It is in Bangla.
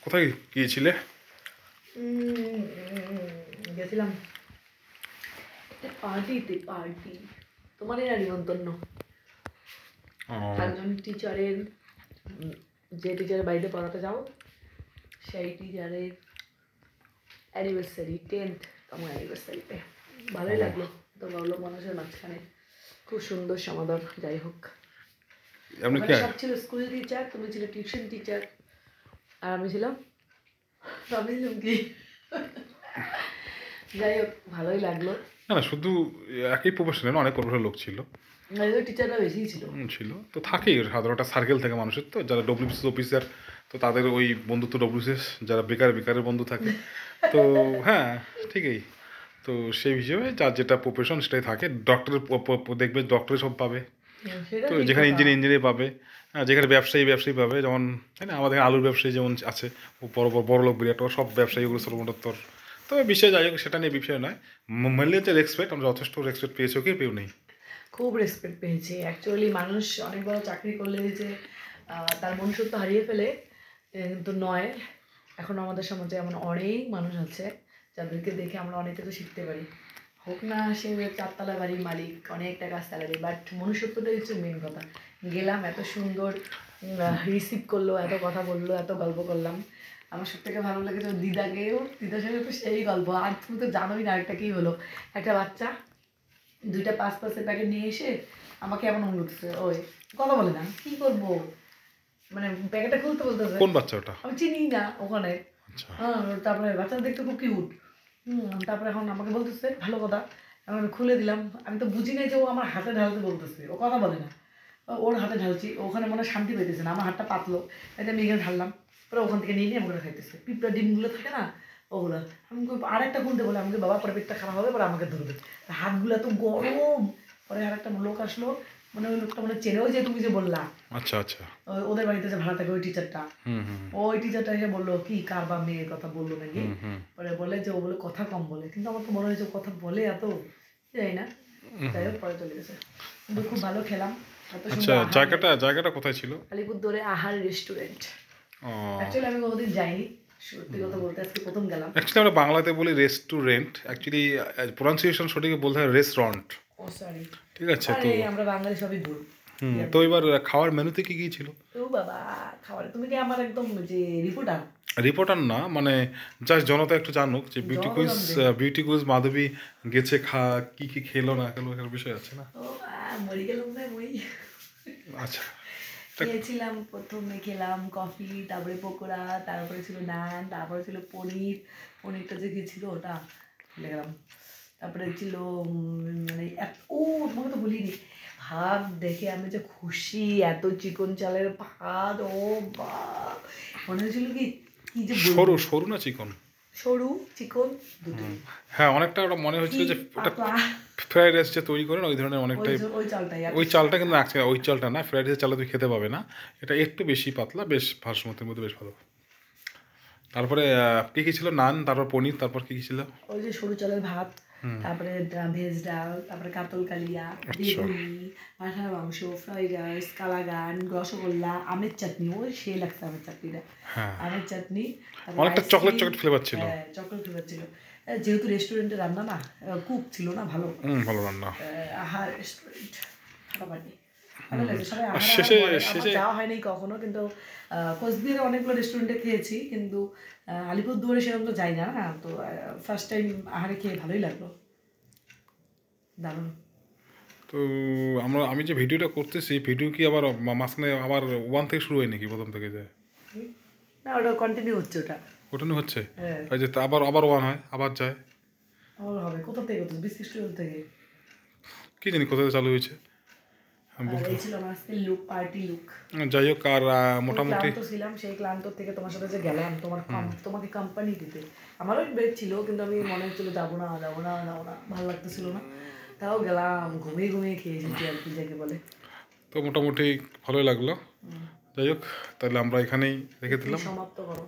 কোথায় গিয়েছিলে? গেছিলাম পার্টি। তোমারই না নিমন্ত্রণ, একজন টিচারের, যে টিচারের বাড়িতে পড়াতে যাও সেই টিচারের অ্যানিভার্সারি, 10th অ্যানিভার্সারিতে। ভালোই লাগলো, তো ভালো মানুষের মাঝখানে খুব সুন্দর সমাদর। যাই হোক, সব ছিল স্কুল টিচার, তুমি ছিল টিউশন টিচার, আর আমি ছিলাম কি যাই হোক ভালোই লাগলো। না শুধু একই প্রফেশনের অনেক প্রফেশনের লোক ছিল, টিচাররা বেশি ছিল তো থাকেই সাধারণ একটা সার্কেল থেকে মানুষের, তো যারা ডব্লিউবিসিএস অফিসার তো তাদের ওই বন্ধুত্ব, ডব্লিউবিসিএস যারা বেকারের বন্ধু থাকে তো হ্যাঁ ঠিকই। তো সেই হিসেবে যার যেটা প্রফেশন সেটাই থাকে। ডক্টরের দেখবে ডক্টরে সব পাবে, তো যেখানে ইঞ্জিনিয়ার পাবে, যেখানে ব্যবসায়ী পাবে, যেমন তাই না, আমাদের আলুর ব্যবসায়ী যেমন আছে, বড় লোক বিরাট সব ব্যবসায়ী ওগুলো সর্বমোটর। তবে বিষয় যাই হোক, সেটা নিয়ে বিষয় নয়, মেনলি হচ্ছে রেসপেক্ট। আমরা যথেষ্ট রেসপেক্ট পেয়েছি, কি পেও নেই, খুব রেসপেক্ট পেয়েছি। অ্যাকচুয়ালি মানুষ অনেক বড় চাকরি করলে যে তার মনুষ্যত্ব হারিয়ে ফেলে কিন্তু নয়। এখন আমাদের সমাজে এমন অনেক মানুষ আছে যাদেরকে দেখে আমরা অনেক কিছু শিখতে পারি। হোক না সে 4তলা বাড়ির মালিক, অনেক টাকা স্যালারি, বাট মনুষ্যত্বটাই হচ্ছে মেন কথা। গেলাম, এত সুন্দর রিসিভ করলো, এত কথা বললো, এত গল্প করলাম। আমার সব থেকে ভালো লাগে তো দিদার সঙ্গে তো সেই গল্প। আর তুমি তো জানোই না একটা কী হলো, একটা বাচ্চা 2টা 5 প্যাকেট নিয়ে এসে আমাকে এমন করতেছে, ওই কথা বলে না, কি করবো, মানে প্যাকেটটা খুলতে বলতেছে। কোন বাচ্চা ওটা? আমি চিনি না ওখানে। হ্যাঁ, তারপরে বাচ্চাটা দেখতে খুব কিউট। তারপরে এখন আমাকে বলতেছে, ভালো কথা, আমি খুলে দিলাম। আমি তো বুঝি নাই যে ও আমার হাতে ঢালতে বলতেছে, ও কথা বলে না, ওর হাতে ঢালছি। ওখানে মনে শান্তি পেতেছে না, আমার হাতটা পাতলো, তাই আমি এখানে ঢাললাম। পরে ওখান থেকে নিয়ে আমাকে খাইতেছে। পিঁপড়া ডিমগুলো থাকে না ওগুলো, আমি আরেকটা খুলতে বলে আমাকে, বাবা পরে পেটটা খারাপ হবে, পরে আমাকে ধরবে। হাতগুলো এত গরম। পরে আরেকটা লোক আসলো, মানে ওই লোকটা মানে চেনেও, যে তুমি যে বললা, আচ্ছা আচ্ছা, ওদের বাড়িতে যে ভাড়া থাকে ওই টিচারটা, ওই টিচারটা এসে বললো কি কার বা মেয়ের কথা বললো নাকি। পরে বলে যে ও বলে কথা কম বলে, কিন্তু আমার তো মনে হয়েছে কথা বলে এত, যাই না। যাই হোক, পরে চলে গেছে, কিন্তু খুব ভালো খেলাম। আচ্ছা, জায়গাটা কোথায় ছিল? আলিপুরদুয়ারে আহার রেস্টুরেন্ট। অ্যাকচুয়ালি আমি কোনোদিন যাইনি, সত্যি কথা বলতে আজকে প্রথম গেলাম। অ্যাকচুয়ালি আমরা বাংলাতে বলি রেস্টুরেন্ট, অ্যাকচুয়ালি প্রনাউন্সিয়েশন সঠিক বলতে হয় রেস্টুরেন্ট। ও সরি, ঠিক আছে, তো আমরা বাঙালি সবই ভুল। তো এবার খাওয়ার মেনুতে কি কি ছিল? ও বাবা, খাওয়ার তুমি কি আমার একদম যে রিপোর্টার না, মানে জাস্ট জনতা একটু জানুক যে বিউটি কুইজ মাধবী গেছে, কি কি খেলো না খেলো, এর বিষয় আছে না? ও মরি গেলাম না মই। আচ্ছা, খেয়েছিলাম, প্রথমে খেলাম কফি, তারপরে পকোড়া, তারপরে ছিল নান, তারপরে ছিল পনিরটা যে গেছিলো ওটা ভুলে গেলাম। তারপরে ছিল মানে তোমাকে তো বলিনি, ভাত দেখে আমি যে খুশি, এত চিকন চালের ভাত, ও বাপ, মনে হয়েছিল কি যে সরু না চিকন? সরু চিকন দুটো। হ্যাঁ, অনেকটা ওটা মনে হচ্ছিল যে ওটা ফ্রাইড রাইস যে তৈরি করেন ওই ধরনের অনেকটাই, ওই চালটা কিন্তু ওই চালটা না, ফ্রাইড রাইসের চালটা তুমি খেতে পাবে না, এটা একটু বেশি পাতলা, বেশ ভারসাম্যের মধ্যে বেশ ভালো। তারপরে কি কি ছিল? নান, তারপর পনির, তারপর কি কি ছিল? ওই যে সরু চালের ভাত, তারপরে ভেজ ডাল, তারপরে কাতল কালিয়া, বেগুনি, মাথার মাংস, ফ্রাইড রাইস, কালাগান, রসগোল্লা, আমের চাটনি, ওই সেই লাগছে আমের চাটনিটা, আমের চাটনি, অনেকটা চকলেট ফ্লেভার ছিল, চকলেট ফ্লেভার ছিল। যেহেতু রেস্টুরেন্টে রান্না না, কুক ছিল না ভালো, ভালো রান্না। আহার রেস্টুরেন্ট ফাটাফাটি, ভালো লাগে। সবাই যাওয়া হয়নি কখনো, কিন্তু কোচবিহারে অনেকগুলো রেস্টুরেন্টে খেয়েছি, কিন্তু আলিপুরদুয়ারে সেরকম তো যাই না, তো ফার্স্ট টাইম আহারে খেয়ে ভালোই লাগলো, দারুণ। তো আমি যে ভিডিওটা করতেছি, ভিডিও কি আবার মাঝখানে আবার 1 থেকে শুরু হয় নাকি, প্রথম থেকে যায়? না, ওটা কন্টিনিউ হচ্ছে, কন্টিনিউ হচ্ছে, ওই যে আবার 1 হয়, আবার যায়, আবার হবে। কোথা থেকে হচ্ছে? বিসিস্টুল থেকে, কি জানি কোথা থেকে চালু হয়েছে। যাই হোক, আর মোটামুটি ছিলাম, সেই ক্লান্ত থেকে তোমার সাথে যে গেলাম, তোমাকে কোম্পানি দিতে আমারও বেড ছিল, কিন্তু আমি মনে হচ্ছিল যাবো না, ভালো লাগতেছিল না, তাও গেলাম, ঘুমিয়ে খেয়ে এসেছি আর কি যাকে বলে। তো মোটামুটি ভালোই লাগলো। যাই হোক, তাহলে আমরা এখানেই রেখে দিলাম, সমাপ্ত করো।